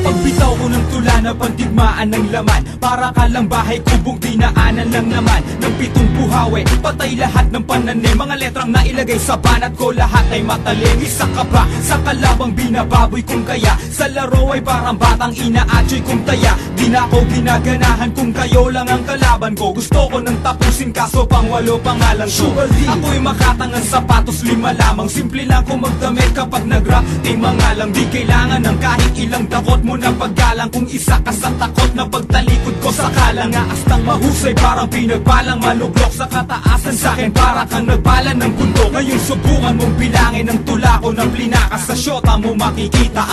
Pagbitaw ko ng tula na pandigmaan ng laman, para ka lang bahay kubong dinaanan lang naman ng 7 buhawi, patay lahat ng pananim. Mga letrang nailagay sa banat ko, lahat ay matalim. Isa ka ba sa kalabang binababoy kung kaya? Sa laro ay parang batang inaatsoy kung taya. Di na ako ginaganahan kung kayo lang ang kalaban ko. Gusto ko nang tapusin kaso pang 8 pangalan ko. Ako'y makatangang sapatos 5 lamang. Simple lang kung magdamit kapag nag-rap. Di mga lang, di kailangan ng kahit ilang dakot mo na paggalang. Kung isa ka sa takot na pagtalikod ko sa kalang astang mahusay, parang pinagbalang maluglok sa kataasan. Sa'kin para kang nagpala ng bundok. Ngayon subukan mong bilangin ang tula ko na plinakas. Sa syota mo makikita ang